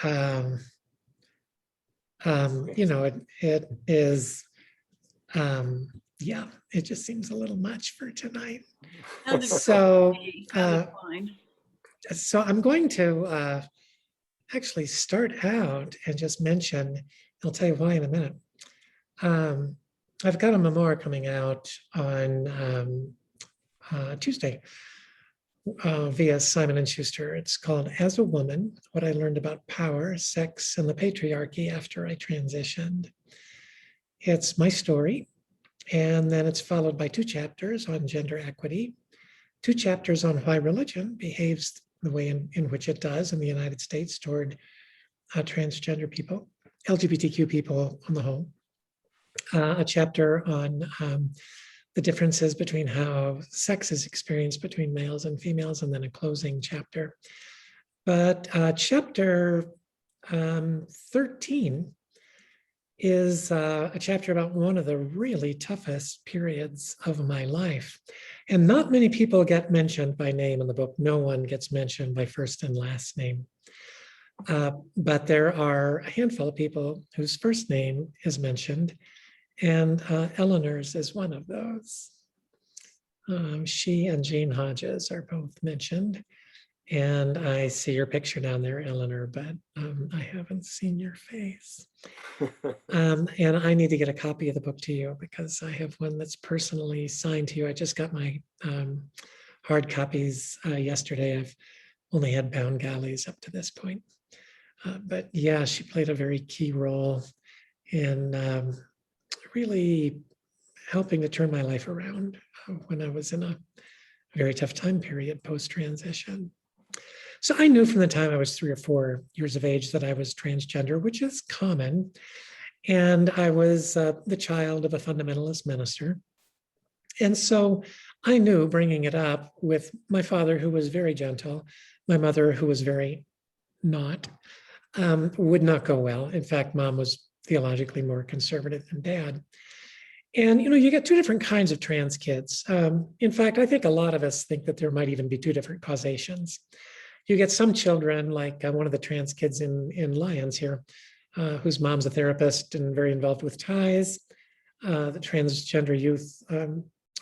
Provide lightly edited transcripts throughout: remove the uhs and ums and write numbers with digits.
um, it is, yeah, it just seems a little much for tonight. So, so I'm going to actually start out and just mention, I'll tell you why in a minute. I've got a memoir coming out on Tuesday via Simon & Schuster. It's called As a Woman, What I Learned About Power, Sex, and the Patriarchy After I Transitioned. It's my story, and then it's followed by 2 chapters on gender equity, 2 chapters on why religion behaves the way in which it does in the United States toward transgender people, LGBTQ people on the whole, a chapter on the differences between how sex is experienced between males and females, and then a closing chapter. But chapter 13 is a chapter about one of the really toughest periods of my life. And not many people get mentioned by name in the book. No one gets mentioned by first and last name. But there are a handful of people whose first name is mentioned, and Eleanor's is one of those. She and Jean Hodges are both mentioned. And I see your picture down there, Eleanor, but I haven't seen your face. And I need to get a copy of the book to you because I have one that's personally signed to you. I just got my hard copies yesterday. I've only had bound galleys up to this point. But yeah, she played a very key role in really helping to turn my life around when I was in a very tough time period post-transition. So I knew from the time I was 3 or 4 years of age that I was transgender, which is common. And I was the child of a fundamentalist minister. And so I knew, bringing it up with my father, who was very gentle, my mother, who was very not, would not go well. In fact, Mom was theologically more conservative than Dad. And, you get 2 different kinds of trans kids. In fact, I think a lot of us think that there might even be 2 different causations. You get some children, like one of the trans kids in Lyons here, whose mom's a therapist and very involved with TIES, the Transgender Youth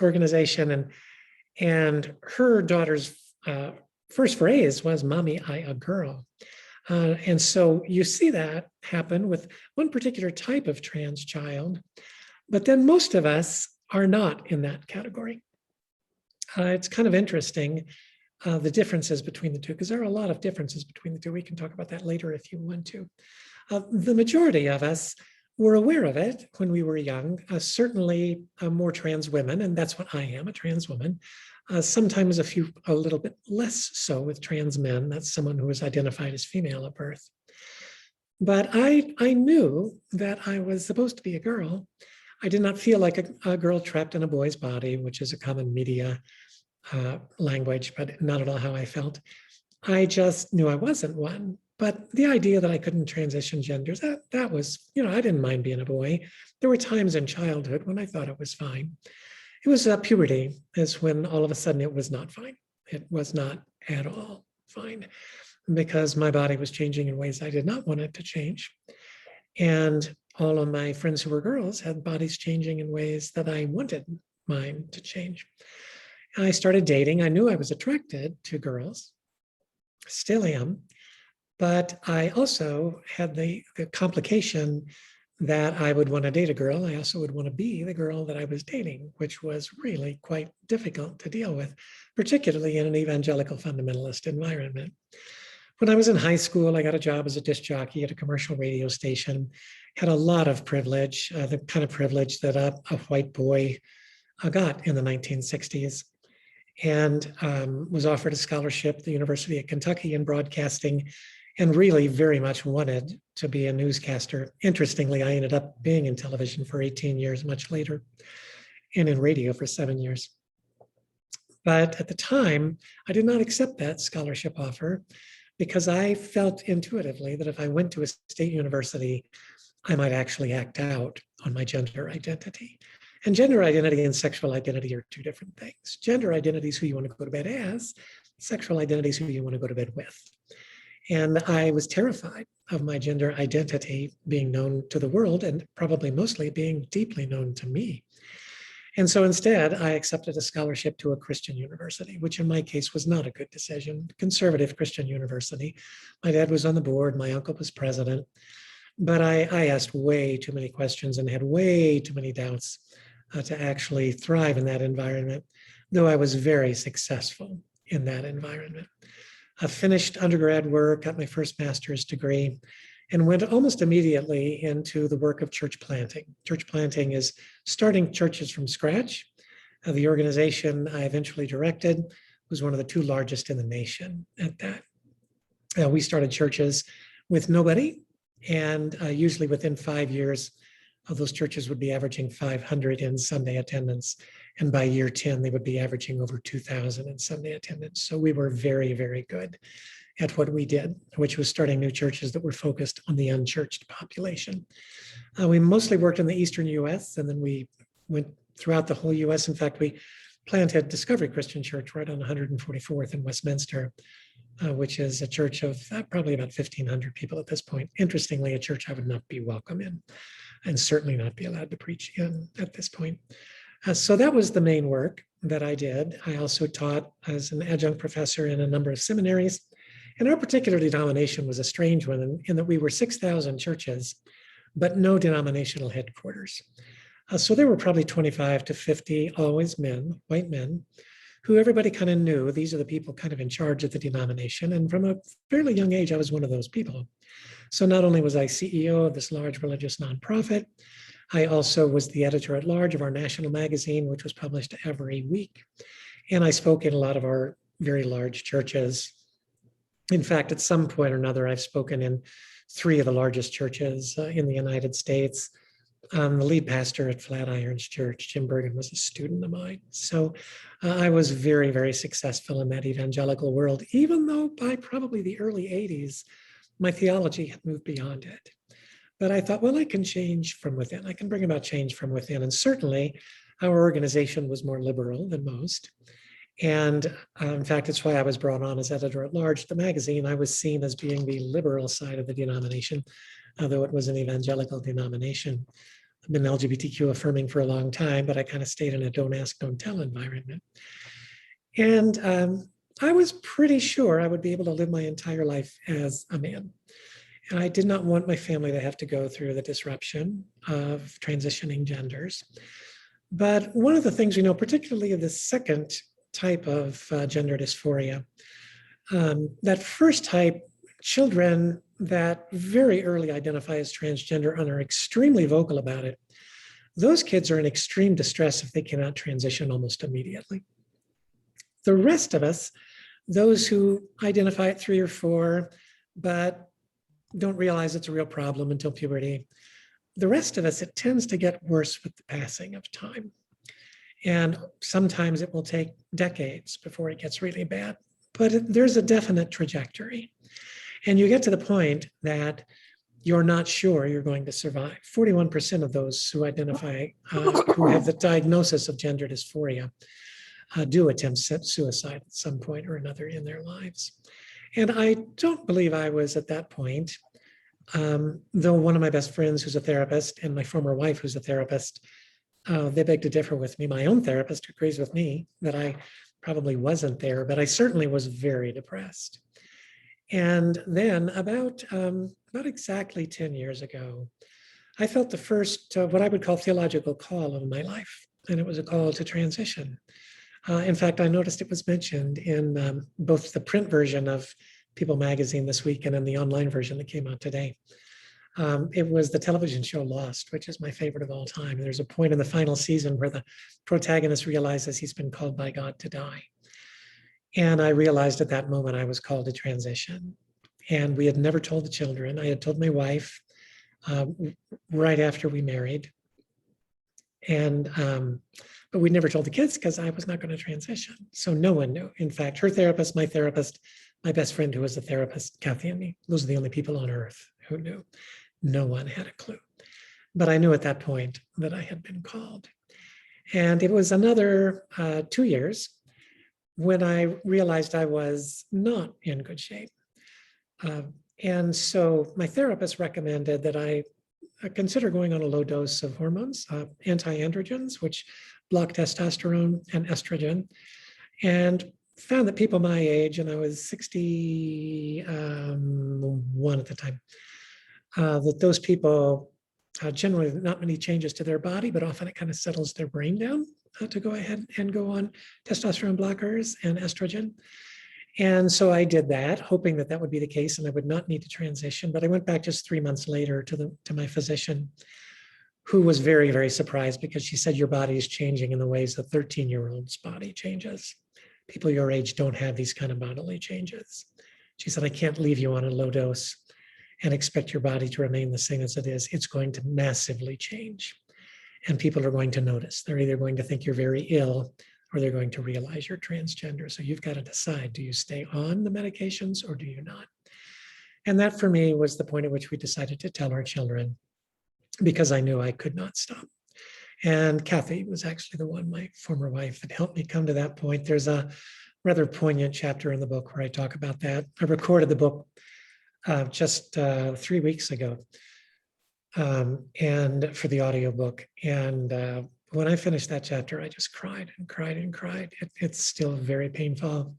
Organization. And her daughter's first phrase was, "Mommy, I a girl." And so you see that happen with one particular type of trans child. But then most of us are not in that category. It's kind of interesting, the differences between the 2, because there are a lot of differences between the 2. We can talk about that later if you want to. The majority of us were aware of it when we were young, certainly more trans women, and that's what I am, a trans woman. Sometimes a little bit less so with trans men. That's someone who was identified as female at birth. But I knew that I was supposed to be a girl. I did not feel like a girl trapped in a boy's body, which is a common media language, but not at all how I felt. I just knew I wasn't one. But the idea that I couldn't transition genders, that was, I didn't mind being a boy. There were times in childhood when I thought it was fine. It was puberty is when all of a sudden it was not fine. It was not at all fine because my body was changing in ways I did not want it to change. And all of my friends who were girls had bodies changing in ways that I wanted mine to change. I started dating. I knew I was attracted to girls, still am, but I also had the complication that I would want to date a girl. I also would want to be the girl that I was dating, which was really quite difficult to deal with, particularly in an evangelical fundamentalist environment. When I was in high school, I got a job as a disc jockey at a commercial radio station, had a lot of privilege, the kind of privilege that a white boy got in the 1960s, and was offered a scholarship at the University of Kentucky in broadcasting, and really very much wanted to be a newscaster. Interestingly, I ended up being in television for 18 years, much later, and in radio for 7 years. But at the time, I did not accept that scholarship offer because I felt intuitively that if I went to a state university, I might actually act out on my gender identity. And gender identity and sexual identity are 2 different things. Gender identity is who you want to go to bed as. Sexual identity is who you want to go to bed with. And I was terrified of my gender identity being known to the world and probably mostly being deeply known to me. And so instead, I accepted a scholarship to a Christian university, which in my case was not a good decision, conservative Christian university. My dad was on the board, my uncle was president, but I asked way too many questions and had way too many doubts to actually thrive in that environment, though I was very successful in that environment. I finished undergrad work, got my first master's degree, and went almost immediately into the work of church planting. Church planting is starting churches from scratch. The organization I eventually directed was one of the two largest in the nation at that. We started churches with nobody, and usually within 5 years, those churches would be averaging 500 in Sunday attendance. And by year 10, they would be averaging over 2,000 in Sunday attendance. So we were very, very good at what we did, which was starting new churches that were focused on the unchurched population. We mostly worked in the Eastern US, and then we went throughout the whole US. In fact, we planted Discovery Christian Church right on 144th in Westminster, which is a church of probably about 1,500 people at this point. Interestingly, a church I would not be welcome in, and certainly not be allowed to preach in at this point. So that was the main work that I did. I also taught as an adjunct professor in a number of seminaries. And our particular denomination was a strange one in that we were 6,000 churches, but no denominational headquarters. So there were probably 25 to 50, always men, white men, who everybody kind of knew. These are the people kind of in charge of the denomination. And from a fairly young age, I was one of those people. So not only was I CEO of this large religious nonprofit, I also was the editor at large of our national magazine, which was published every week. And I spoke in a lot of our very large churches. In fact, at some point or another, I've spoken in 3 of the largest churches in the United States. The lead pastor at Flatirons Church, Jim Bergen, was a student of mine. So I was very, very successful in that evangelical world, even though by probably the early 80s, my theology had moved beyond it. But I thought, well, I can change from within. I can bring about change from within. And certainly our organization was more liberal than most. And in fact, it's why I was brought on as editor at large. The magazine, I was seen as being the liberal side of the denomination, although it was an evangelical denomination. I've been LGBTQ affirming for a long time, but I kind of stayed in a don't ask, don't tell environment. And I was pretty sure I would be able to live my entire life as a man. And I did not want my family to have to go through the disruption of transitioning genders. But one of the things we know, particularly of the second type of gender dysphoria, that first type, children that very early identify as transgender and are extremely vocal about it, those kids are in extreme distress if they cannot transition almost immediately. The rest of us, those who identify at 3 or 4, but don't realize it's a real problem until puberty, the rest of us, it tends to get worse with the passing of time. And sometimes it will take decades before it gets really bad, but there's a definite trajectory. And you get to the point that you're not sure you're going to survive. 41% of those who identify, who have the diagnosis of gender dysphoria, do attempt suicide at some point or another in their lives. And I don't believe I was at that point, though one of my best friends who's a therapist and my former wife who's a therapist, they beg to differ with me. My own therapist agrees with me that I probably wasn't there, but I certainly was very depressed. And then about exactly 10 years ago, I felt the first, what I would call theological call of my life, and it was a call to transition. In fact, I noticed it was mentioned in both the print version of People magazine this week and in the online version that came out today. It was the television show Lost, which is my favorite of all time. There's a point in the final season where the protagonist realizes he's been called by God to die. And I realized at that moment I was called to transition. And we had never told the children. I had told my wife right after we married. And but we never told the kids because I was not going to transition. So no one knew. In fact, her therapist, my best friend who was a therapist, Kathy and me, those are the only people on earth who knew. No one had a clue. But I knew at that point that I had been called. And it was another 2 years when I realized I was not in good shape. And so my therapist recommended that I consider going on a low dose of hormones, anti-androgens, which block testosterone and estrogen, and found that people my age, and I was 61 at the time, that those people generally not many changes to their body, but often it kind of settles their brain down to go ahead and go on testosterone blockers and estrogen. And so I did that, hoping that that would be the case and I would not need to transition. But I went back just 3 months later to my physician, who was very, very surprised because she said, your body is changing in the ways a 13-year-old's body changes. People your age don't have these kind of bodily changes. She said, I can't leave you on a low dose and expect your body to remain the same as it is. It's going to massively change. And people are going to notice. They're either going to think you're very ill or they're going to realize you're transgender. So you've got to decide, do you stay on the medications or do you not? And that for me was the point at which we decided to tell our children, because I knew I could not stop. And Kathy was actually the one, my former wife, that helped me come to that point. There's a rather poignant chapter in the book where I talk about that. I recorded the book just 3 weeks ago and for the audiobook. And when I finished that chapter, I just cried and cried and cried. It's still very painful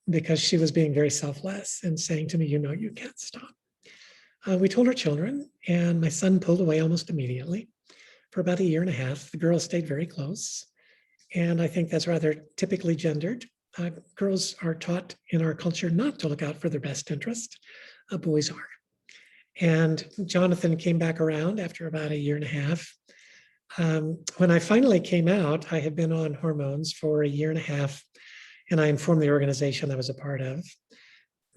because she was being very selfless and saying to me, you know, you can't stop. We told our children, and my son pulled away almost immediately. For about 1.5 years, the girls stayed very close. And I think that's rather typically gendered. Girls are taught in our culture not to look out for their best interest. Boys are. And Jonathan came back around after about 1.5 years. When I finally came out, I had been on hormones for 1.5 years, and I informed the organization I was a part of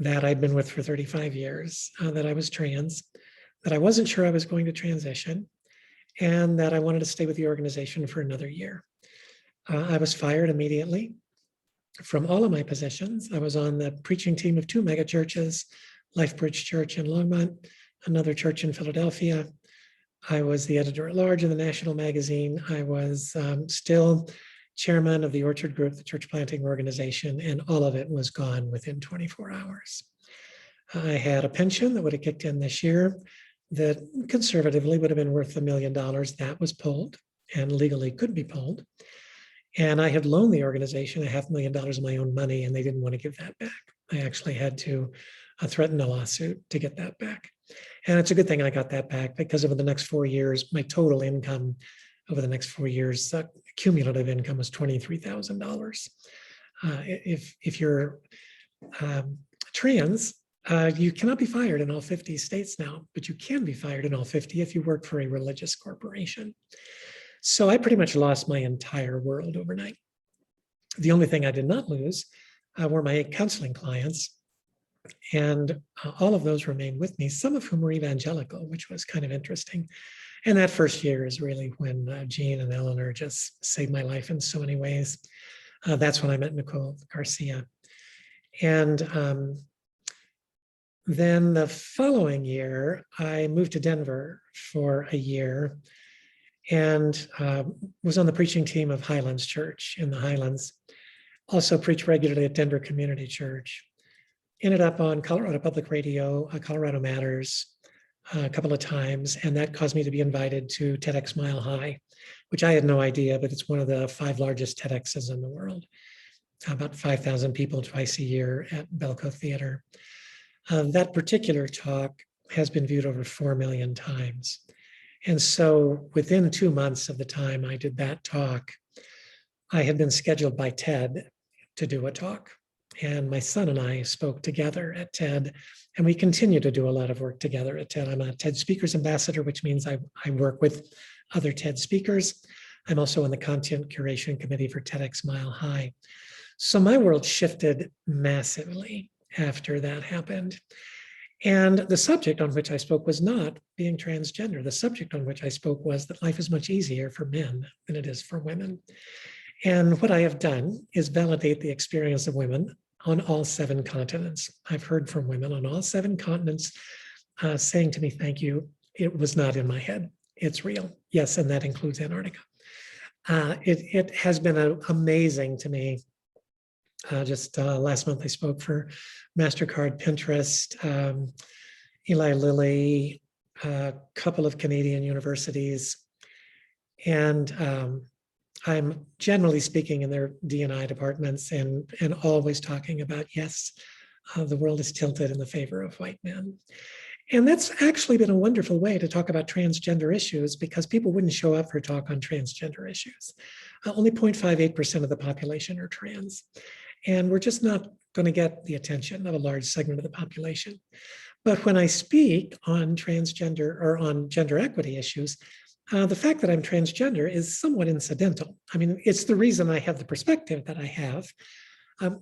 that I'd been with for 35 years, that I was trans, that I wasn't sure I was going to transition, and that I wanted to stay with the organization for another year. I was fired immediately from all of my positions. I was on the preaching team of 2 mega churches, LifeBridge Church in Longmont, another church in Philadelphia. I was the editor-at-large in the national magazine. I was still chairman of the Orchard Group, the church planting organization, and all of it was gone within 24 hours. I had a pension that would have kicked in this year that conservatively would have been worth $1 million. That was pulled and legally could be pulled. And I had loaned the organization $500,000 of my own money, and they didn't want to give that back. I actually had to threaten a lawsuit to get that back. And it's a good thing I got that back, because over the next 4 years, my total income over the next 4 years, cumulative income was $23,000. If you're trans, you cannot be fired in all 50 states now, but you can be fired in all 50 if you work for a religious corporation. So I pretty much lost my entire world overnight. The only thing I did not lose were my counseling clients. And all of those remained with me, some of whom were evangelical, which was kind of interesting. And that first year is really when Jean and Eleanor just saved my life in so many ways. That's when I met Nicole Garcia. And then the following year, I moved to Denver for a year and was on the preaching team of Highlands Church in the Highlands. Also preached regularly at Denver Community Church. Ended up on Colorado Public Radio, Colorado Matters, a couple of times, and that caused me to be invited to TEDxMileHigh, which I had no idea, but it's one of the 5 largest TEDx's in the world. About 5,000 people twice a year at Belco Theater. That particular talk has been viewed over 4 million times. And so within 2 months of the time I did that talk, I had been scheduled by TED to do a talk. And my son and I spoke together at TED, and we continue to do a lot of work together at TED. I'm a TED Speakers Ambassador, which means I work with other TED speakers. I'm also on the content curation committee for TEDxMileHigh. So my world shifted massively after that happened. And the subject on which I spoke was not being transgender. The subject on which I spoke was that life is much easier for men than it is for women. And what I have done is validate the experience of women on all 7 continents. I've heard from women on all 7 continents saying to me, thank you. It was not in my head. It's real. Yes, and that includes Antarctica. It has been amazing to me Just last month, I spoke for MasterCard, Pinterest, Eli Lilly, a couple of Canadian universities. And I'm generally speaking in their D&I departments and always talking about, yes, the world is tilted in the favor of white men. And that's actually been a wonderful way to talk about transgender issues because people wouldn't show up for a talk on transgender issues. Only 0.58% of the population are trans. And we're just not going to get the attention of a large segment of the population. But when I speak on transgender or on gender equity issues, the fact that I'm transgender is somewhat incidental. I mean, it's the reason I have the perspective that I have,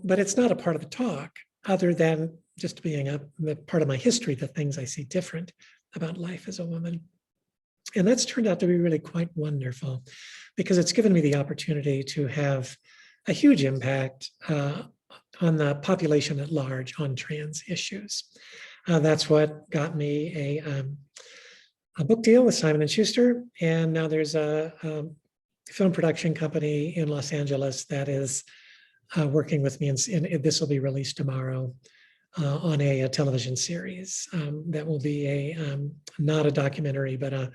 but it's not a part of the talk other than just being a part of my history, the things I see different about life as a woman. And that's turned out to be really quite wonderful because it's given me the opportunity to have a huge impact on the population at large on trans issues. That's what got me a book deal with Simon & Schuster. And now there's a film production company in Los Angeles that is working with me. And this will be released tomorrow on a television series that will be not a documentary, but a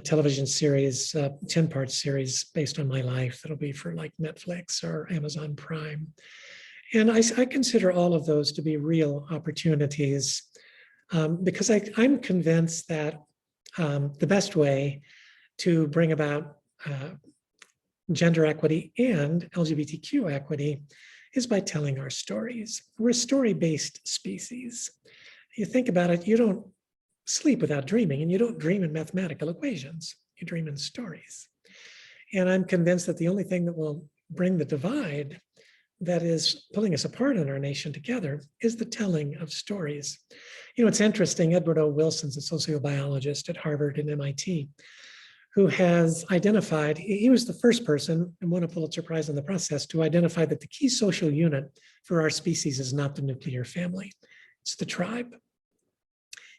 television series, 10-part series based on my life that'll be for like Netflix or Amazon Prime. And I consider all of those to be real opportunities because I'm convinced that the best way to bring about gender equity and LGBTQ equity is by telling our stories. We're a story-based species. You think about it, you don't sleep without dreaming, and you don't dream in mathematical equations. You dream in stories. And I'm convinced that the only thing that will bring the divide that is pulling us apart in our nation together is the telling of stories. You know, it's interesting, Edward O. Wilson's a sociobiologist at Harvard and MIT, who has identified, he was the first person and won a Pulitzer Prize in the process to identify that the key social unit for our species is not the nuclear family, it's the tribe.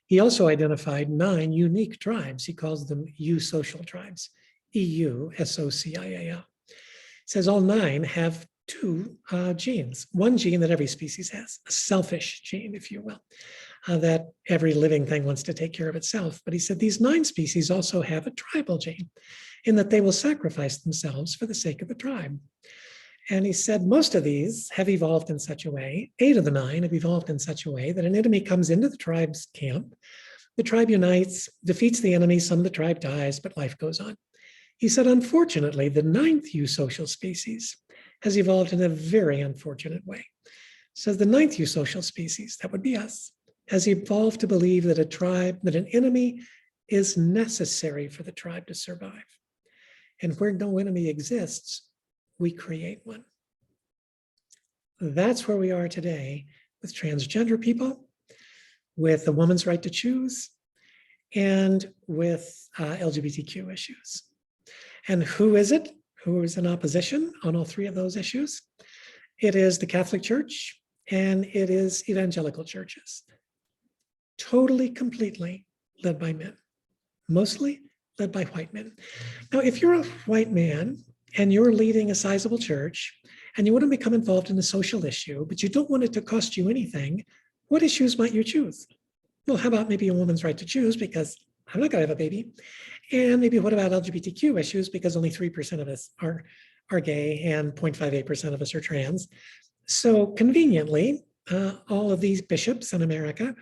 He also identified 9 unique tribes. He calls them eusocial tribes, EUSOCIAL. Says all 9 have 2 genes. One gene that every species has, a selfish gene, if you will, that every living thing wants to take care of itself. But he said these 9 species also have a tribal gene in that they will sacrifice themselves for the sake of the tribe. And he said most of these have evolved in such a way, 8 of the 9 have evolved in such a way that an enemy comes into the tribe's camp, the tribe unites, defeats the enemy, some of the tribe dies, but life goes on. He said, unfortunately, the 9th eusocial species has evolved in a very unfortunate way. So the 9th eusocial species, that would be us, has evolved to believe that a tribe, that an enemy is necessary for the tribe to survive. And where no enemy exists, we create one. That's where we are today with transgender people, with a woman's right to choose, and with LGBTQ issues. And who is it who is in opposition on all 3 of those issues? It is the Catholic Church and it is evangelical churches. Totally, completely led by men, mostly led by white men. Now, if you're a white man and you're leading a sizable church and you want to become involved in a social issue, but you don't want it to cost you anything, what issues might you choose? Well, how about maybe a woman's right to choose because I'm not going to have a baby? And maybe what about LGBTQ issues because only 3% of us are gay and 0.58% of us are trans. So conveniently, all of these bishops in America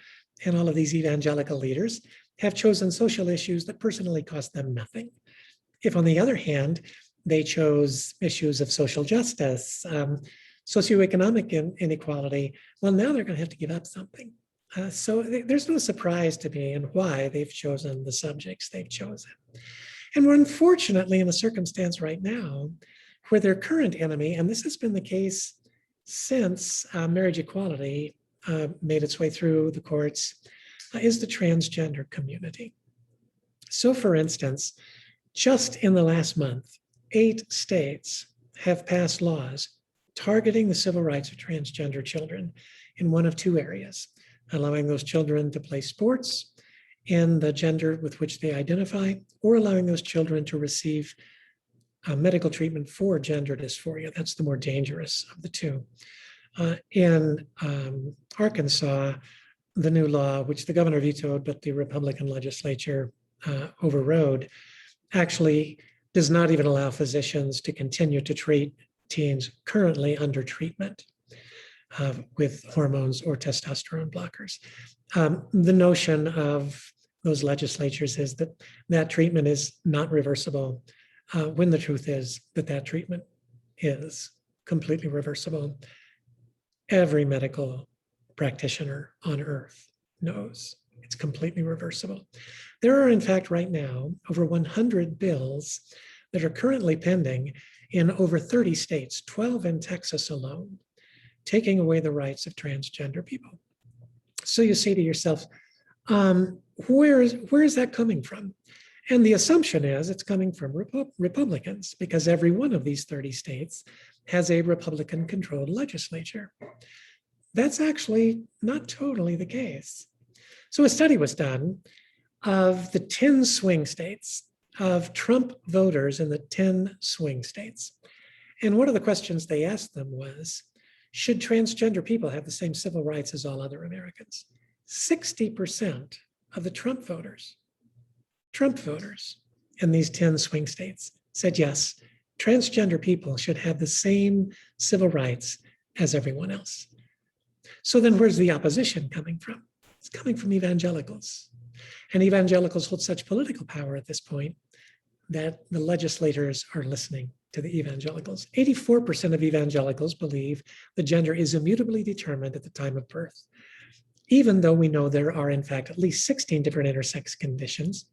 and all of these evangelical leaders have chosen social issues that personally cost them nothing. If on the other hand, they chose issues of social justice, socioeconomic inequality, well, now they're going to have to give up something. So there's no surprise to me in why they've chosen the subjects they've chosen. And we're unfortunately in a circumstance right now where their current enemy, and this has been the case since marriage equality made its way through the courts, is the transgender community. So for instance, just in the last month, 8 states have passed laws targeting the civil rights of transgender children in one of 2 areas, allowing those children to play sports in the gender with which they identify, or allowing those children to receive medical treatment for gender dysphoria. That's the more dangerous of the two. In Arkansas, the new law, which the governor vetoed, but the Republican legislature overrode, actually does not even allow physicians to continue to treat teens currently under treatment with hormones or testosterone blockers. The notion of those legislatures is that that treatment is not reversible, when the truth is that that treatment is completely reversible. Every medical practitioner on earth knows it's completely reversible. There are, in fact, right now, over 100 bills that are currently pending in over 30 states, 12 in Texas alone, taking away the rights of transgender people. So you say to yourself, where is that coming from? And the assumption is it's coming from Republicans, because every one of these 30 states has a Republican-controlled legislature. That's actually not totally the case. So a study was done of the 10 swing states, of Trump voters in the 10 swing states. And one of the questions they asked them was, should transgender people have the same civil rights as all other Americans? 60% of the Trump voters in these 10 swing states said yes, transgender people should have the same civil rights as everyone else. So then where's the opposition coming from? It's coming from evangelicals. And evangelicals hold such political power at this point that the legislators are listening to the evangelicals. 84% of evangelicals believe the gender is immutably determined at the time of birth, even though we know there are, in fact, at least 16 different intersex conditions.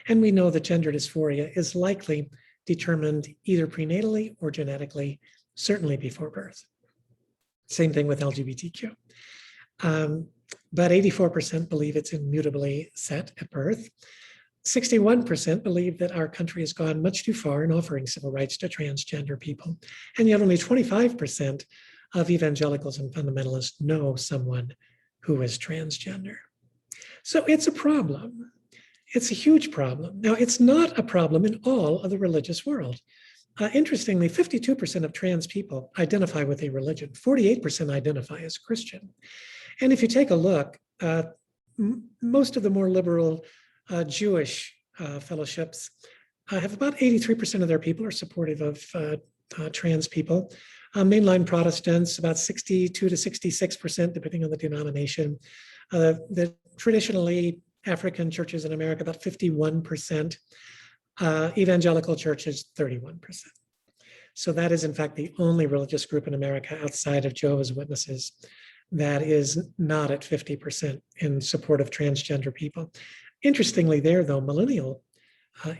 And we know that gender dysphoria is likely determined either prenatally or genetically, certainly before birth. Same thing with LGBTQ. But 84% believe it's immutably set at birth. 61% believe that our country has gone much too far in offering civil rights to transgender people. And yet only 25% of evangelicals and fundamentalists know someone who is transgender. So it's a problem. It's a huge problem. Now, it's not a problem in all of the religious world. Interestingly, 52% of trans people identify with a religion. 48% identify as Christian. And if you take a look, most of the more liberal Jewish fellowships have about 83% of their people are supportive of trans people. Mainline Protestants, about 62 to 66%, depending on the denomination. The traditionally African churches in America, about 51%. Evangelical churches, 31%. So that is, in fact, the only religious group in America outside of Jehovah's Witnesses that is not at 50% in support of transgender people. Interestingly there, though, millennial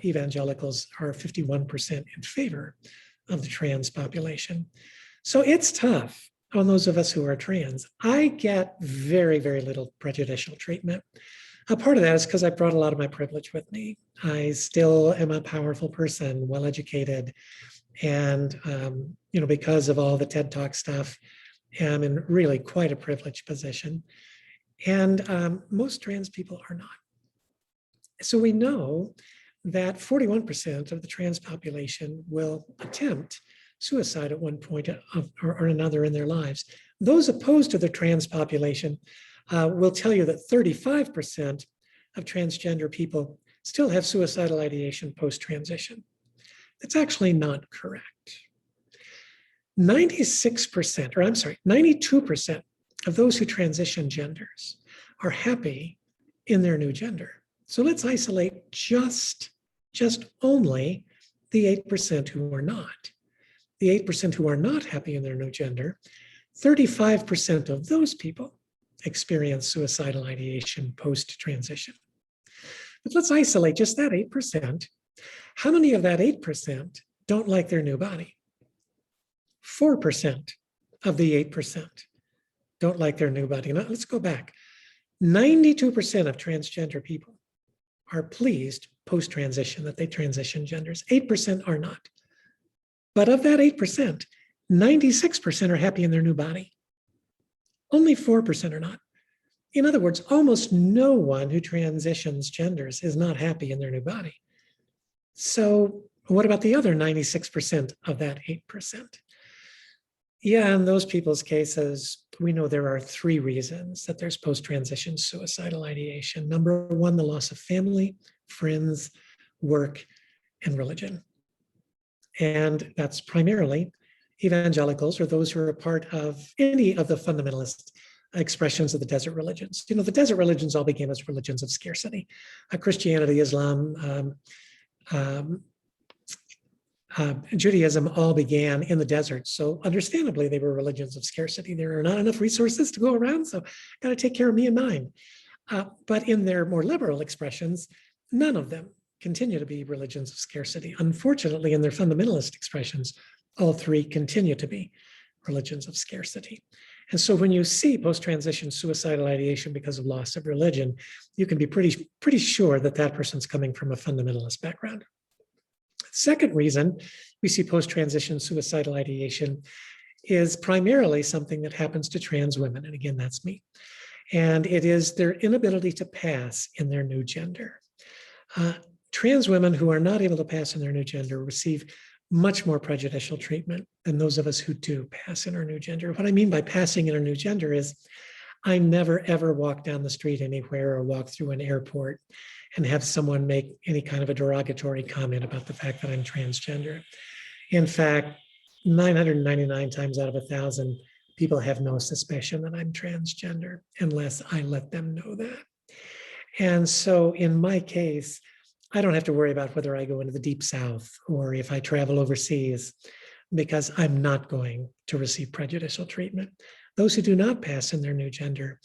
evangelicals are 51% in favor of the trans population. So it's tough on those of us who are trans. I get very, very little prejudicial treatment. A part of that is because I brought a lot of my privilege with me. I still am a powerful person, well-educated, and because of all the TED Talk stuff, I'm in really quite a privileged position. And most trans people are not. So we know that 41% of the trans population will attempt suicide at one point or another in their lives. Those opposed to the trans population will tell you that 35% of transgender people still have suicidal ideation post-transition. That's actually not correct. 92% of those who transition genders are happy in their new gender. So let's isolate just only the 8% who are not. The 8% who are not happy in their new gender, 35% of those people experience suicidal ideation post-transition. But let's isolate just that 8%. How many of that 8% don't like their new body? 4% of the 8% don't like their new body. Now let's go back. 92% of transgender people are pleased post-transition that they transition genders. 8% are not. But of that 8%, 96% are happy in their new body. Only 4% are not. In other words, almost no one who transitions genders is not happy in their new body. So What about the other 96% of that 8%? Yeah, in those people's cases, we know there are 3 reasons that there's post-transition suicidal ideation. Number 1, the loss of family, friends, work, and religion. And that's primarily evangelicals or those who are a part of any of the fundamentalist expressions of the desert religions. The desert religions all began as religions of scarcity. Christianity, Islam, Judaism all began in the desert. So understandably, they were religions of scarcity. There are not enough resources to go around, so got to take care of me and mine. But in their more liberal expressions, none of them continue to be religions of scarcity. Unfortunately, in their fundamentalist expressions, all 3 continue to be religions of scarcity. And so when you see post-transition suicidal ideation because of loss of religion, you can be pretty sure that that person's coming from a fundamentalist background. Second reason we see post-transition suicidal ideation is primarily something that happens to trans women. And again, that's me. And it is their inability to pass in their new gender. Trans women who are not able to pass in their new gender receive much more prejudicial treatment than those of us who do pass in our new gender. What I mean by passing in our new gender is I never, ever walk down the street anywhere or walk through an airport and have someone make any kind of a derogatory comment about the fact that I'm transgender. In fact, 999 times out of 1,000, people have no suspicion that I'm transgender unless I let them know that. And so in my case, I don't have to worry about whether I go into the deep South or if I travel overseas, because I'm not going to receive prejudicial treatment. Those who do not pass in their new gender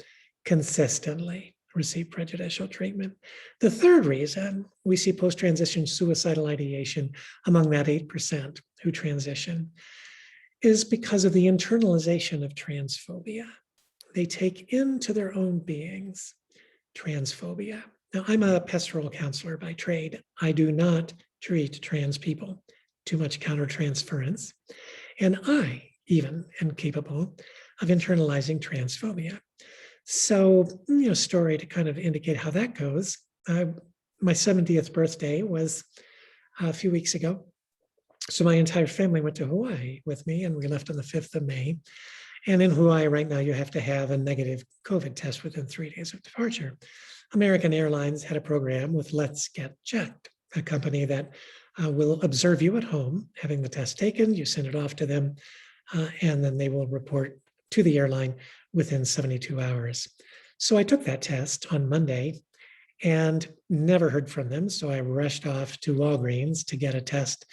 consistently receive prejudicial treatment. The third reason we see post-transition suicidal ideation among that 8% who transition is because of the internalization of transphobia. They take into their own beings transphobia. Now, I'm a pastoral counselor by trade. I do not treat trans people. Too much countertransference. And I even am capable of internalizing transphobia. So, story to kind of indicate how that goes. My 70th birthday was a few weeks ago. So my entire family went to Hawaii with me, and we left on the 5th of May. And in Hawaii right now, you have to have a negative COVID test within 3 days of departure. American Airlines had a program with Let's Get Checked, a company that will observe you at home, having the test taken, you send it off to them, and then they will report to the airline within 72 hours. So I took that test on Monday and never heard from them. So I rushed off to Walgreens to get a test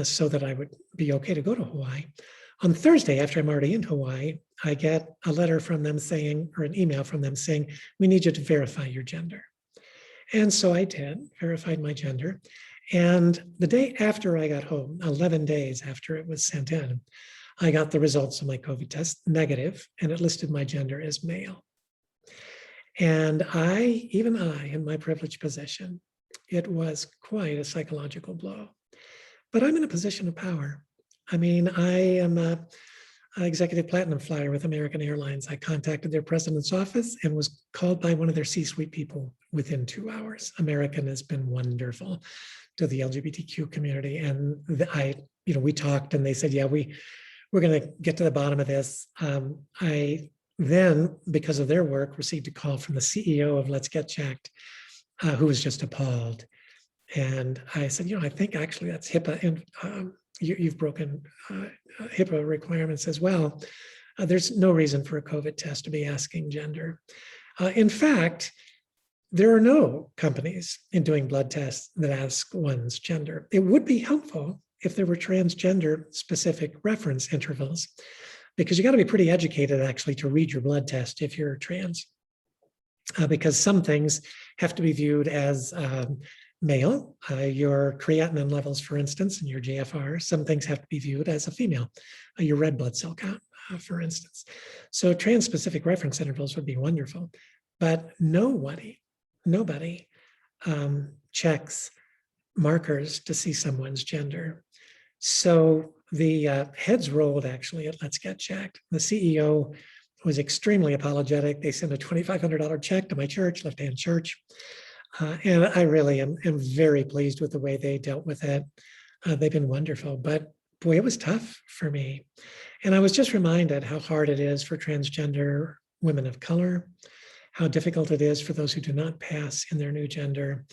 so that I would be okay to go to Hawaii. On Thursday, after I'm already in Hawaii, I get a letter from them saying, or an email from them saying, we need you to verify your gender. And so I did, verified my gender. And the day after I got home, 11 days after it was sent in, I got the results of my COVID test, negative, and it listed my gender as male. And even I, in my privileged position, it was quite a psychological blow. But I'm in a position of power. I mean, I am an executive platinum flyer with American Airlines. I contacted their president's office and was called by one of their C-suite people within 2 hours. American has been wonderful to the LGBTQ community. And we talked and they said, yeah, we're going to get to the bottom of this. I then, because of their work, received a call from the CEO of Let's Get Checked, who was just appalled. And I said, I think actually that's HIPAA, and you've broken HIPAA requirements as well. There's no reason for a COVID test to be asking gender. In fact, there are no companies in doing blood tests that ask one's gender. It would be helpful if there were transgender specific reference intervals, because you got to be pretty educated actually to read your blood test if you're trans, because some things have to be viewed as male, your creatinine levels, for instance, and your GFR. Some things have to be viewed as a female, your red blood cell count, for instance. So trans-specific reference intervals would be wonderful, but nobody checks markers to see someone's gender. So the heads rolled actually at Let's Get Checked. The CEO was extremely apologetic. They sent a $2,500 check to my church, Left Hand Church. And I really am very pleased with the way they dealt with it. They've been wonderful, but boy, it was tough for me. And I was just reminded how hard it is for transgender women of color, how difficult it is for those who do not pass in their new gender,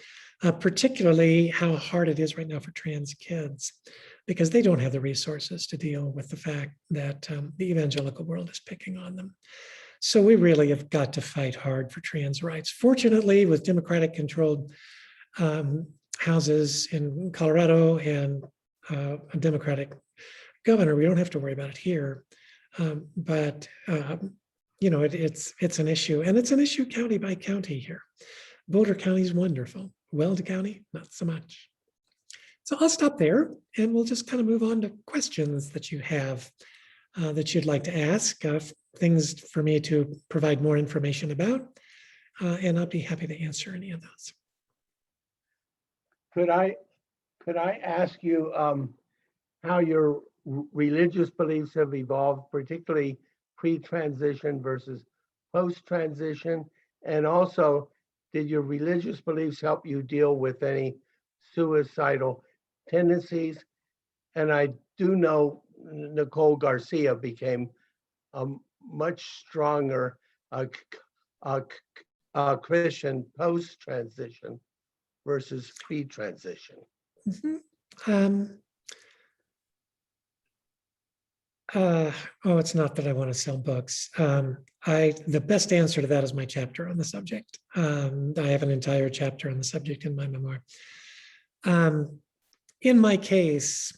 particularly how hard it is right now for trans kids, because they don't have the resources to deal with the fact that the evangelical world is picking on them. So we really have got to fight hard for trans rights. Fortunately, with Democratic controlled houses in Colorado and a Democratic governor, we don't have to worry about it here. But it's an issue, and it's an issue county by county here. Boulder County is wonderful. Weld County, not so much. So I'll stop there, and we'll just kind of move on to questions that you have that you'd like to ask, things for me to provide more information about, and I'll be happy to answer any of those. Could I ask you how your religious beliefs have evolved, particularly pre-transition versus post-transition? And also, did your religious beliefs help you deal with any suicidal tendencies? And I do know Nicole Garcia became a much stronger Christian post-transition versus pre-transition. It's not that I want to sell books. The best answer to that is my chapter on the subject. I have an entire chapter on the subject in my memoir. In my case,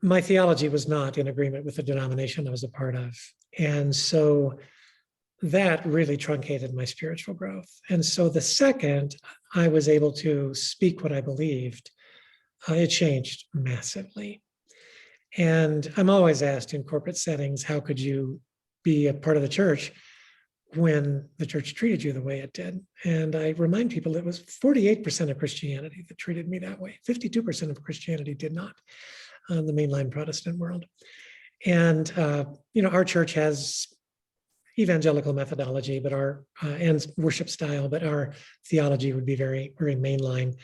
my theology was not in agreement with the denomination I was a part of. And so that really truncated my spiritual growth. And so the second I was able to speak what I believed, it changed massively. And I'm always asked in corporate settings, how could you be a part of the church when the church treated you the way it did? And I remind people it was 48% of Christianity that treated me that way. 52% of Christianity did not, the mainline Protestant world. And our church has evangelical methodology, but and worship style, but our theology would be very, very mainline.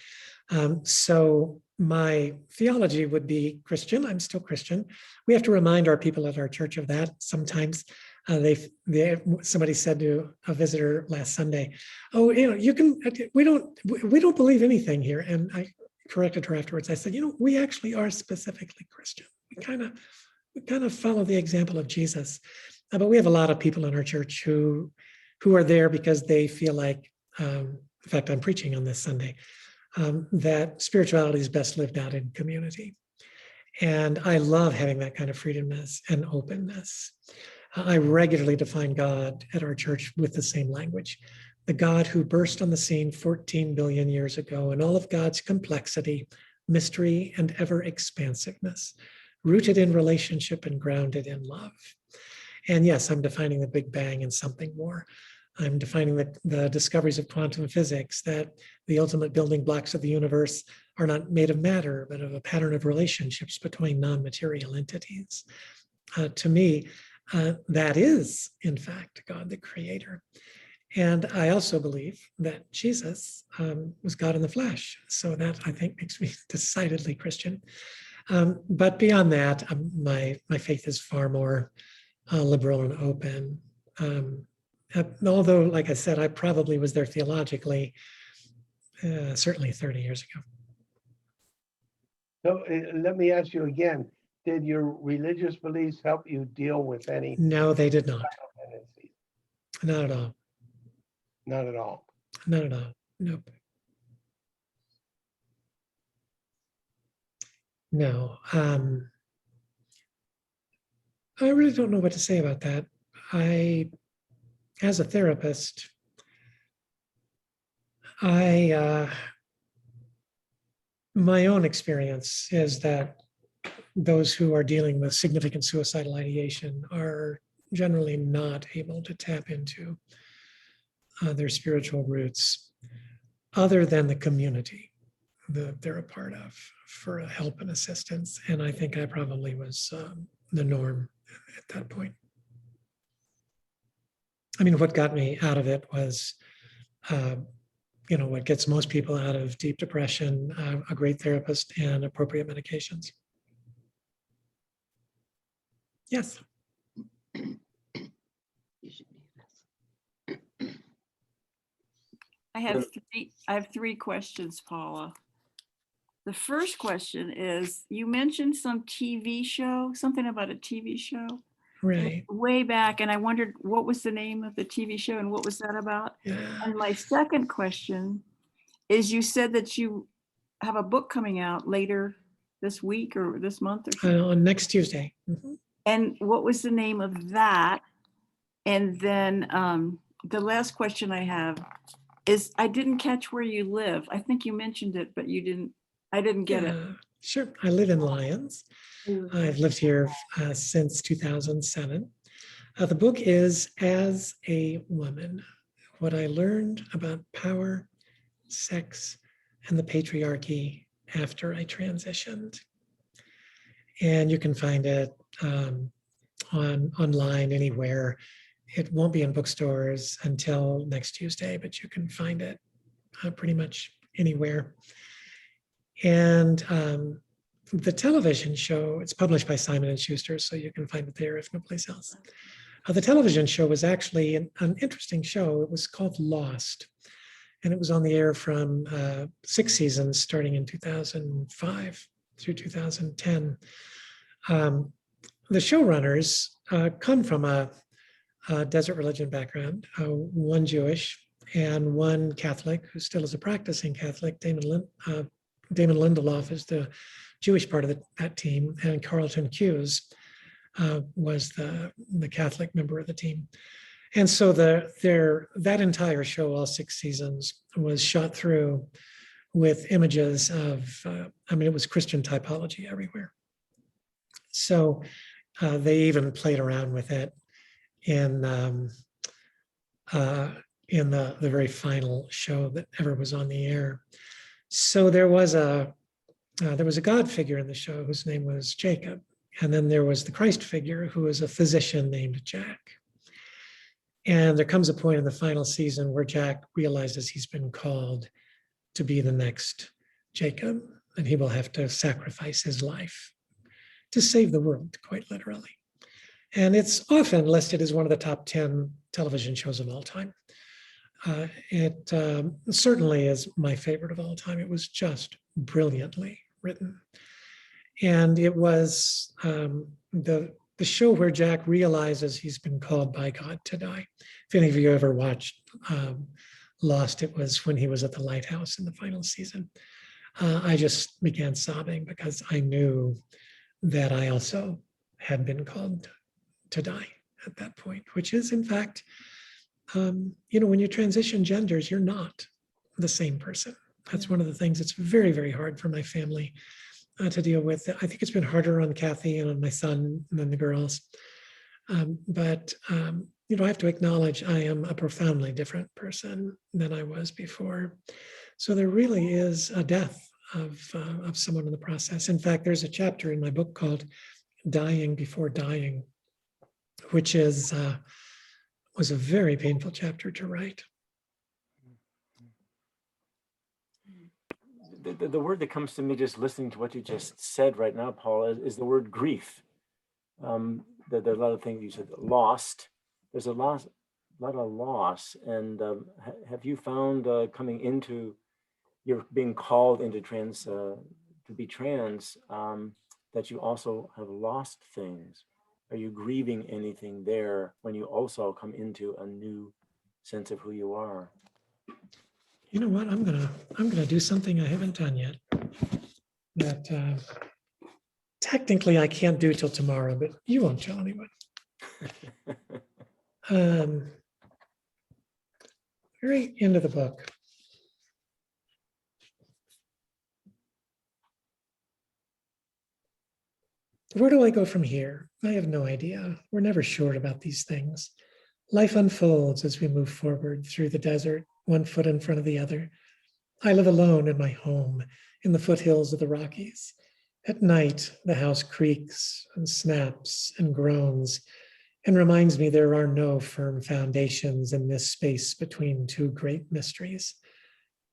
So my theology would be Christian. I'm still Christian. We have to remind our people at our church of that sometimes. Somebody said to a visitor last Sunday, "Oh, we don't believe anything here." And I corrected her afterwards. I said, we actually are specifically Christian. We kind of follow the example of Jesus. But we have a lot of people in our church who are there because they feel like, in fact, I'm preaching on this Sunday, that spirituality is best lived out in community. And I love having that kind of freedomness and openness. I regularly define God at our church with the same language. The God who burst on the scene 14 billion years ago in all of God's complexity, mystery, and ever expansiveness, rooted in relationship and grounded in love. And yes, I'm defining the Big Bang and something more. I'm defining the discoveries of quantum physics, that the ultimate building blocks of the universe are not made of matter, but of a pattern of relationships between non-material entities. To me, that is, in fact, God the Creator. And I also believe that Jesus was God in the flesh. So that, I think, makes me decidedly Christian. But beyond that, my faith is far more liberal and open. Although, like I said, I probably was there theologically, certainly 30 years ago. So let me ask you again, did your religious beliefs help you deal with any? No, they did not. Not at all. Not at all. Not at all. Nope. No. I really don't know what to say about that. As a therapist, my own experience is that those who are dealing with significant suicidal ideation are generally not able to tap into their spiritual roots other than the community that they're a part of for help and assistance. And I think I probably was the norm at that point. I mean, what got me out of it was what gets most people out of deep depression, a great therapist and appropriate medications. Yes. I have three questions, Paula. The first question is, you mentioned some TV show, something about a TV show Right. way back, and I wondered what was the name of the TV show and what was that about? Yeah. And my second question is, you said that you have a book coming out later this week or this month or something. On next Tuesday. Mhm. And what was the name of that? And then the last question I have is, I didn't catch where you live. I think you mentioned it, but I didn't get it. Yeah, sure. I live in Lyons. I've lived here since 2007. The book is As a Woman, What I Learned About Power, Sex, and the Patriarchy After I Transitioned. And you can find it online anywhere. It won't be in bookstores until next Tuesday, but you can find it pretty much anywhere. And the television show, it's published by Simon & Schuster, so you can find it there if no place else. The television show was actually an interesting show. It was called Lost, and it was on the air from 6 seasons starting in 2005 through 2010. The showrunners come from a desert religion background, one Jewish and one Catholic, who still is a practicing Catholic. Damon Lindelof is the Jewish part of that team, and Carlton Cuse was the Catholic member of the team. And so that entire show, all 6 seasons, was shot through with images of, it was Christian typology everywhere. So they even played around with it in the very final show that ever was on the air. So there was a God figure in the show whose name was Jacob, and then there was the Christ figure who was a physician named Jack. And there comes a point in the final season where Jack realizes he's been called to be the next Jacob, and he will have to sacrifice his life to save the world, quite literally. And it's often listed as one of the top 10 television shows of all time. It certainly is my favorite of all time. It was just brilliantly written. And it was the show where Jack realizes he's been called by God to die. If any of you ever watched Lost, it was when he was at the lighthouse in the final season. I just began sobbing because I knew that I also had been called to die at that point, which is, in fact, when you transition genders, you're not the same person. That's one of the things that's very, very hard for my family to deal with. I think it's been harder on Kathy and on my son and then the girls. But I have to acknowledge I am a profoundly different person than I was before. So there really is a death of someone in the process. In fact, there's a chapter in my book called Dying Before Dying, which was a very painful chapter to write. The word that comes to me just listening to what you just said right now, Paula, is the word grief. There are a lot of things you said. Lost. There's a lot of loss. And have you found coming into you're being called into to be trans, that you also have lost things? Are you grieving anything there when you also come into a new sense of who you are? You know what? I'm gonna do something I haven't done yet. That technically I can't do till tomorrow, but you won't tell anyone. Very end of the book. Where do I go from here? I have no idea. We're never sure about these things. Life unfolds as we move forward through the desert, one foot in front of the other. I live alone in my home in the foothills of the Rockies. At night, the house creaks and snaps and groans and reminds me there are no firm foundations in this space between two great mysteries.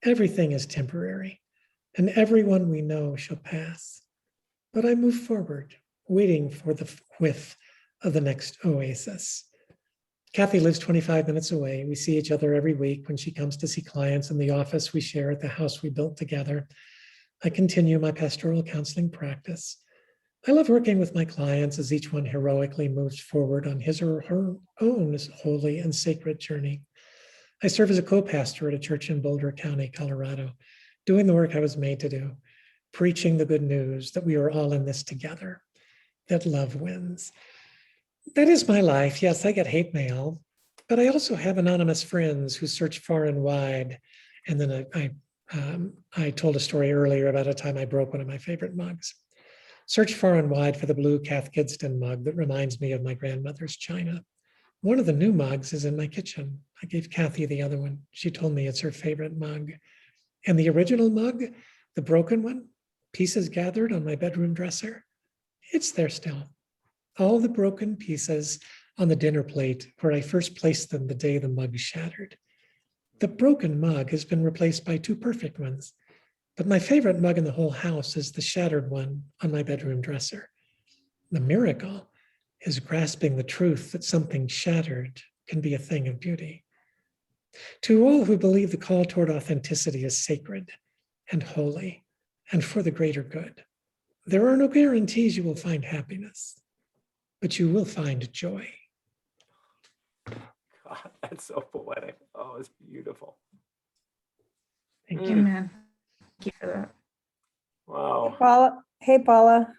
Everything is temporary, and everyone we know shall pass. But I move forward, waiting for the whiff of the next oasis. Kathy lives 25 minutes away. We see each other every week when she comes to see clients in the office we share at the house we built together. I continue my pastoral counseling practice. I love working with my clients as each one heroically moves forward on his or her own holy and sacred journey. I serve as a co-pastor at a church in Boulder County, Colorado, doing the work I was made to do, preaching the good news that we are all in this together, that love wins. That is my life. Yes, I get hate mail, but I also have anonymous friends who search far and wide. And then I told a story earlier about a time I broke one of my favorite mugs. Search far and wide for the blue Cath Kidston mug that reminds me of my grandmother's china. One of the new mugs is in my kitchen. I gave Kathy the other one. She told me it's her favorite mug. And the original mug, the broken one, pieces gathered on my bedroom dresser, it's there still. All the broken pieces on the dinner plate where I first placed them the day the mug shattered. The broken mug has been replaced by two perfect ones, but my favorite mug in the whole house is the shattered one on my bedroom dresser. The miracle is grasping the truth that something shattered can be a thing of beauty. To all who believe the call toward authenticity is sacred and holy and for the greater good, there are no guarantees you will find happiness, but you will find joy. God, that's so poetic. Oh, it's beautiful. Thank you. Amen. Thank you for that. Wow. Paula, hey Paula.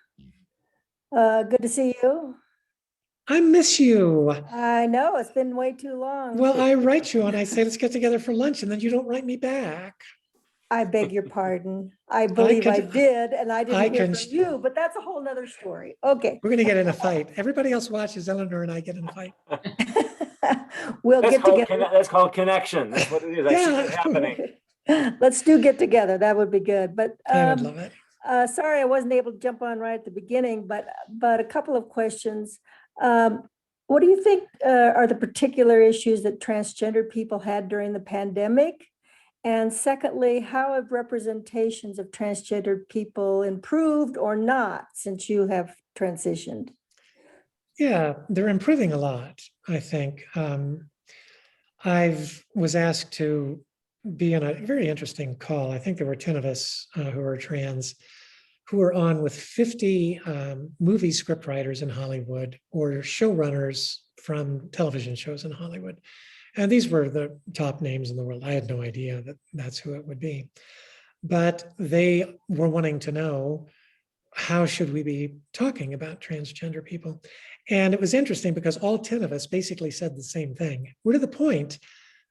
Good to see you. I miss you. I know it's been way too long. Well, I write you and I say, let's get together for lunch, and then you don't write me back. I beg your pardon. I believe I did, and I I didn't hear can- from you, but that's a whole nother story. Okay. We're going to get in a fight. Everybody else watches, Eleanor and I get in a fight. We'll That's get called, together. that's called connection. That's what it is. I see Yeah. it happening. Let's get together. That would be good. But I would love it. sorry, I wasn't able to jump on right at the beginning, but a couple of questions. What do you think are the particular issues that transgender people had during the pandemic? And secondly, how have representations of transgender people improved or not since you have transitioned? Yeah, they're improving a lot, I think. I was asked to be on a very interesting call. I think there were 10 of us who are trans, who were on with 50 movie scriptwriters in Hollywood or showrunners from television shows in Hollywood. And these were the top names in the world. I had no idea that that's who it would be. But they were wanting to know, how should we be talking about transgender people? And it was interesting because all 10 of us basically said the same thing. We're to the point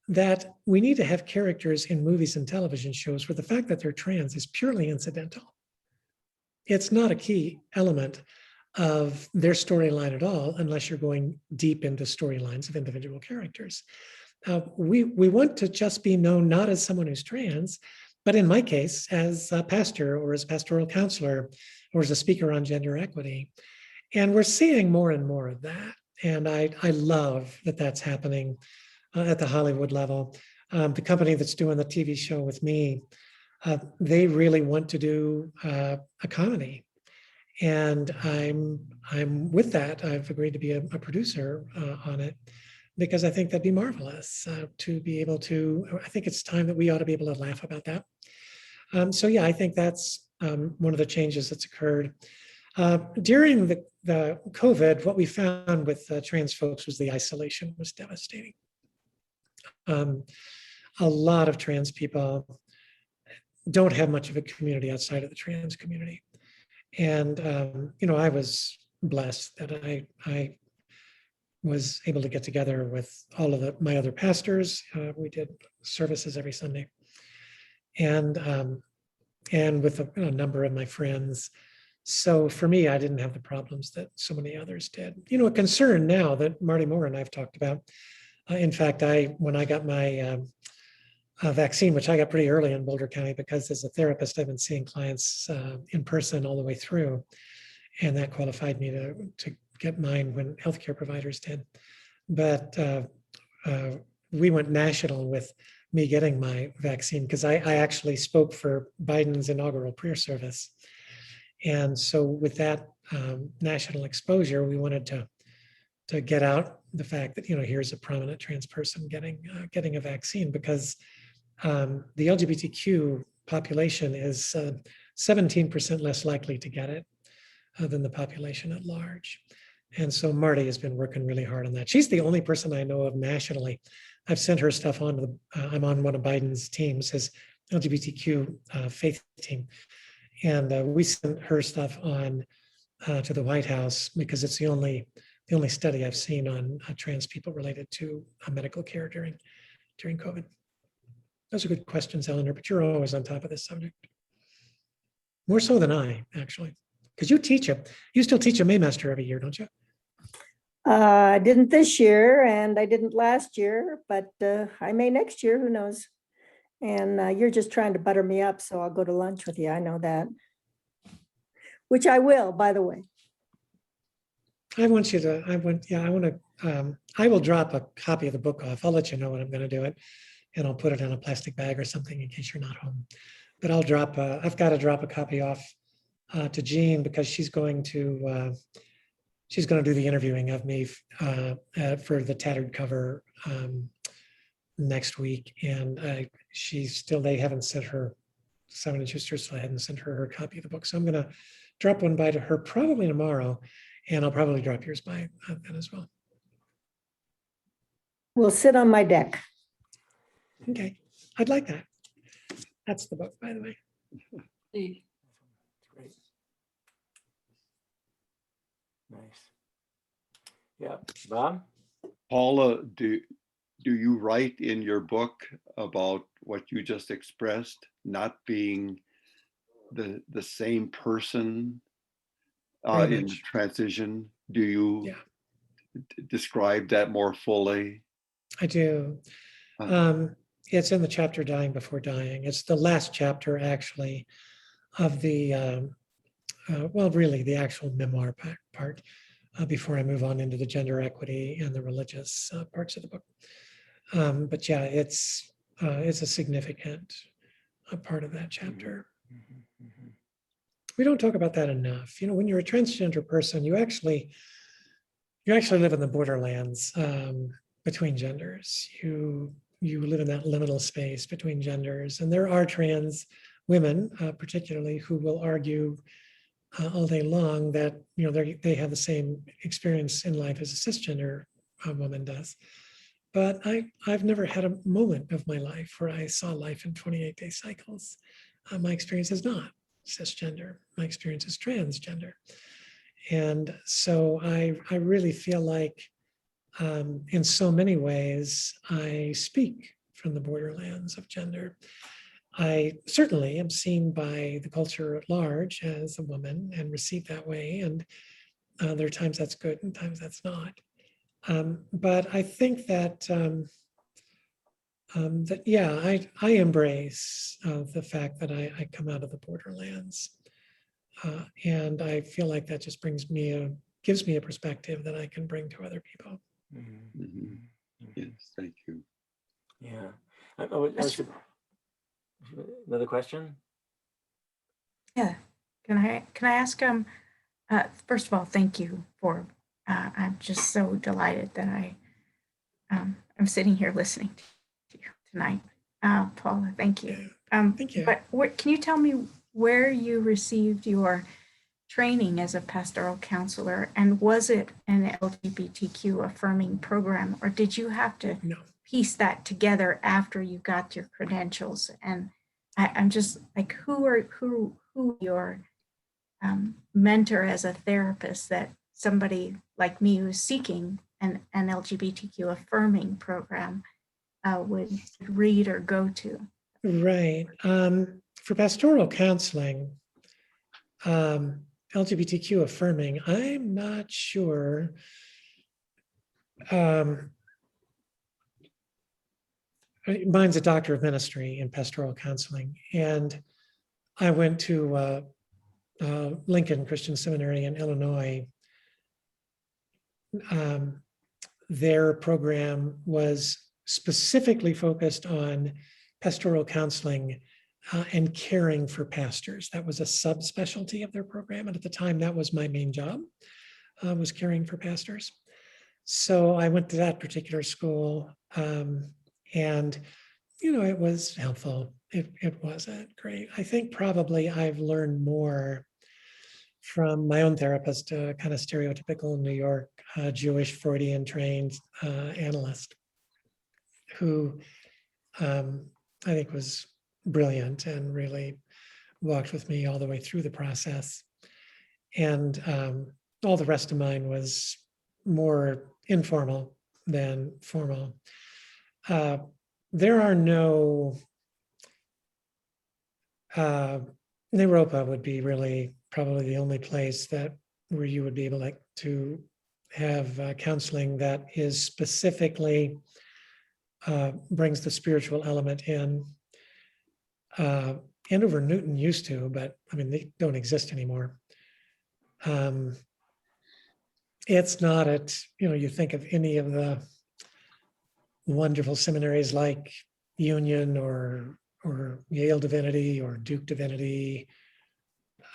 that we need to have characters in movies and television shows where the fact that they're trans is purely incidental. It's not a key element of their storyline at all, unless you're going deep into storylines of individual characters. We want to just be known not as someone who's trans, but in my case, as a pastor or as a pastoral counselor or as a speaker on gender equity. And we're seeing more and more of that. And I love that that's happening at the Hollywood level. The company that's doing the TV show with me, they really want to do a comedy. And I'm with that. I've agreed to be a producer on it because I think that'd be marvelous to be able to. I think it's time that we ought to be able to laugh about that. So yeah, I think that's one of the changes that's occurred. During the COVID, what we found with trans folks was the isolation was devastating. A lot of trans people don't have much of a community outside of the trans community. And, I was blessed that I was able to get together with all of my other pastors. We did services every Sunday. And with a number of my friends. So for me, I didn't have the problems that so many others did. A concern now that Marty Moore and I've talked about. In fact, when I got my vaccine, which I got pretty early in Boulder County, because as a therapist, I've been seeing clients in person all the way through. And that qualified me to get mine when healthcare providers did. But we went national with me getting my vaccine, because I actually spoke for Biden's inaugural prayer service. And so with that national exposure, we wanted to get out the fact that, here's a prominent trans person getting a vaccine, because the LGBTQ population is 17% less likely to get it than the population at large. And so Marty has been working really hard on that. She's the only person I know of nationally. I've sent her stuff on to I'm on one of Biden's teams, his LGBTQ faith team. And we sent her stuff on to the White House because it's the only study I've seen on trans people related to medical care during COVID. Those are good questions, Eleanor, but you're always on top of this subject. More so than I, actually, because you still teach a Maymaster every year, don't you? I didn't this year and I didn't last year, but I may next year, who knows? And you're just trying to butter me up, so I'll go to lunch with you. I know that. Which I will, by the way. I will drop a copy of the book off. I'll let you know when I'm going to do it, and I'll put it in a plastic bag or something in case you're not home. But I've got to drop a copy off to Jean, because she's going to do the interviewing of me for the tattered cover next week. And they haven't sent her, Simon & Schuster, so I hadn't sent her copy of the book. So I'm going to drop one by to her probably tomorrow, and I'll probably drop yours by then as well. We'll sit on my deck. Okay, I'd like that. That's the book, by the way. Hey, Great. Nice. Yeah, Bob? Paula, do you write in your book about what you just expressed, not being the same person in transition? Do you describe that more fully? I do. It's in the chapter Dying Before Dying. It's the last chapter, actually, of the, really the actual memoir part before I move on into the gender equity and the religious parts of the book. But yeah, it's a significant part of that chapter. Mm-hmm, mm-hmm. We don't talk about that enough. When you're a transgender person, you actually live in the borderlands between genders. You live in that liminal space between genders, and there are trans women, particularly, who will argue all day long that they have the same experience in life as a cisgender woman does. But I've never had a moment of my life where I saw life in 28-day cycles. My experience is not cisgender. My experience is transgender. And so I really feel like in so many ways, I speak from the borderlands of gender. I certainly am seen by the culture at large as a woman and received that way. And there are times that's good and times that's not. But I think that, I embrace the fact that I come out of the borderlands. And I feel like that just gives me a perspective that I can bring to other people. Mm-hmm. Mm-hmm. Yes, thank you. Yeah. Another question? Yeah. Can I ask first of all, thank you for I'm just so delighted that I'm sitting here listening to you tonight. Paula, thank you. Thank you. But can you tell me where you received your training as a pastoral counselor, and was it an LGBTQ affirming program, or did you have to piece that together after you got your credentials? And I'm just like, who your mentor as a therapist that somebody like me who's seeking an LGBTQ affirming program would read or go to? Right. For pastoral counseling, LGBTQ affirming, I'm not sure. Mine's a doctor of ministry in pastoral counseling, and I went to Lincoln Christian Seminary in Illinois. Their program was specifically focused on pastoral counseling and caring for pastors. That was a subspecialty of their program. And at the time, that was my main job, was caring for pastors. So I went to that particular school, and, you know, it was helpful. It wasn't great. I think probably I've learned more from my own therapist, a kind of stereotypical New York Jewish Freudian trained analyst, who I think was brilliant and really walked with me all the way through the process. And all the rest of mine was more informal than formal. There are no, Naropa would be really probably the only place that where you would be able to have counseling that is specifically brings the spiritual element in. Andover Newton used to, but I mean, they don't exist anymore. It's not at, you know, you think of any of the wonderful seminaries like Union or Yale Divinity or Duke Divinity.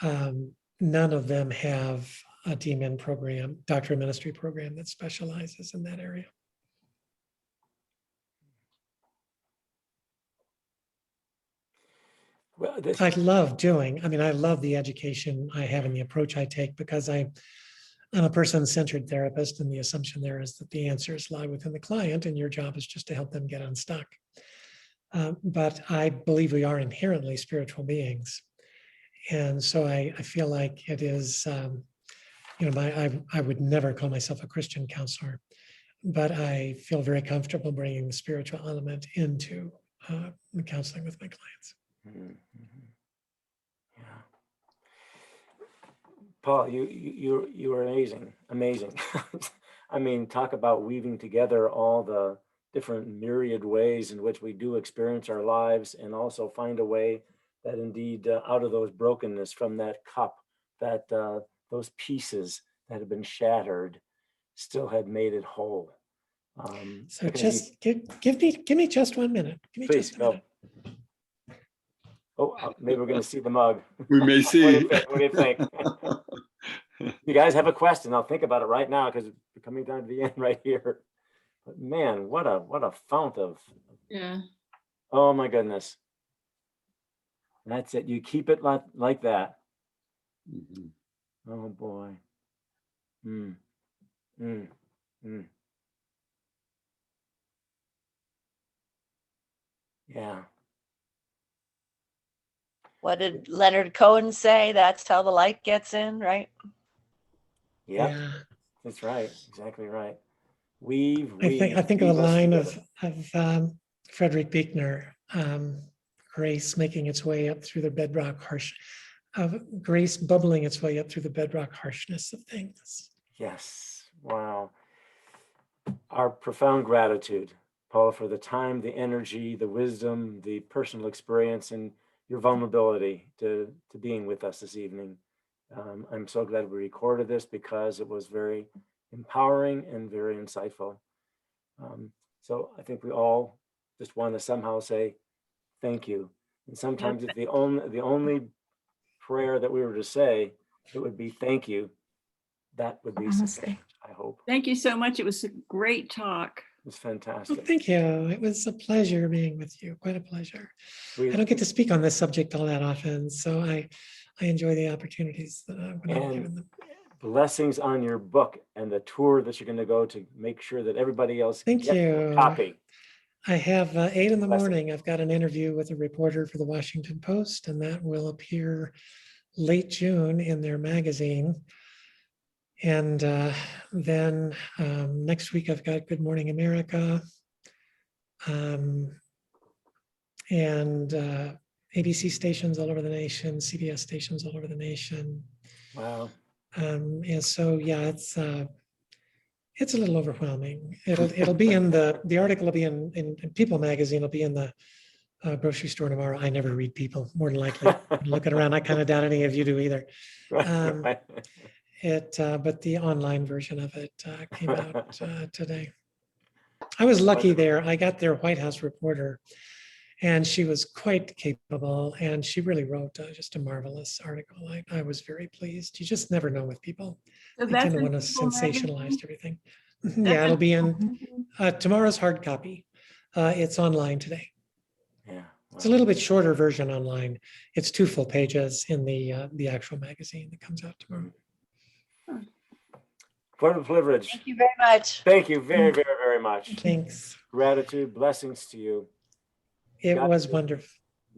None of them have a DMin program, doctor of ministry program that specializes in that area. Well, this, I love the education I have and the approach I take, because I'm a person-centered therapist, and the assumption there is that the answers lie within the client and your job is just to help them get unstuck. But I believe we are inherently spiritual beings. And so I feel like it is, you know, I would never call myself a Christian counselor, but I feel very comfortable bringing the spiritual element into the counseling with my clients. Yeah. Paul, you are amazing. I mean, talk about weaving together all the different myriad ways in which we do experience our lives, and also find a way that indeed out of those brokenness, from that cup, that those pieces that have been shattered still had made it whole. So just give me just 1 minute. Give me please just a go. minute. Oh, maybe we're going to see the mug. We may see. What do you think? You guys have a question? I'll think about it right now, because we're coming down to the end right here. But man, what a fount of, Yeah. oh my goodness. That's it. You keep it like that. Mhm. Oh boy. Yeah. What did Leonard Cohen say? That's how the light gets in, right? Yep. Yeah. That's right. Exactly right. I think of a weave us line together. of Frederick Buechner, grace making its way up through the bedrock grace bubbling its way up through the bedrock harshness of things. Yes. Wow. Our profound gratitude, Paula, for the time, the energy, the wisdom, the personal experience, and your vulnerability to being with us this evening. I'm so glad we recorded this, because it was very empowering and very insightful. So I think we all just want to somehow say thank you. And sometimes if the only prayer that we were to say, it would be thank you. That would be sufficient, I hope. Thank you so much. It was a great talk. It was fantastic. Well, thank you. It was a pleasure being with you. Quite a pleasure. I don't get to speak on this subject all that often, so I enjoy the opportunities that when I'm given them. Blessings on your book and the tour that you're going to go to make sure that everybody else Thank gets you. a copy. I have 8 in the Blessings. morning. I've got an interview with a reporter for the Washington Post, and that will appear late June in their magazine. And then next week I've got Good Morning America, and ABC stations all over the nation, CBS stations all over the nation. Wow. And so, yeah, it's a little overwhelming. It'll be in the article will be in People magazine. It'll be in the grocery store tomorrow. I never read People, more than likely. Looking around, I kind of doubt any of you do either. Right. But the online version of it came out today. I was lucky there. I got their White House reporter, and she was quite capable, and she really wrote just a marvelous article. I was very pleased. You just never know with people. So They that's tend to in want to People sensationalize Magazine? everything. That's Yeah, it'll be in Magazine? tomorrow's hard copy. It's online today. Yeah. It's a little bit shorter version online. It's 2 full pages in the actual magazine that comes out tomorrow. What a privilege. Thank you very much. Thank you very, very, very much. Thanks. Gratitude, blessings to you. It God was bless. wonderful,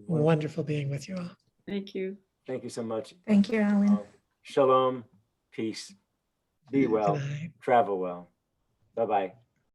wonderful being with you all. Thank you. Thank you so much. Thank you, Alan. Shalom, peace, be Peace. well, Good night. travel well. Bye-bye.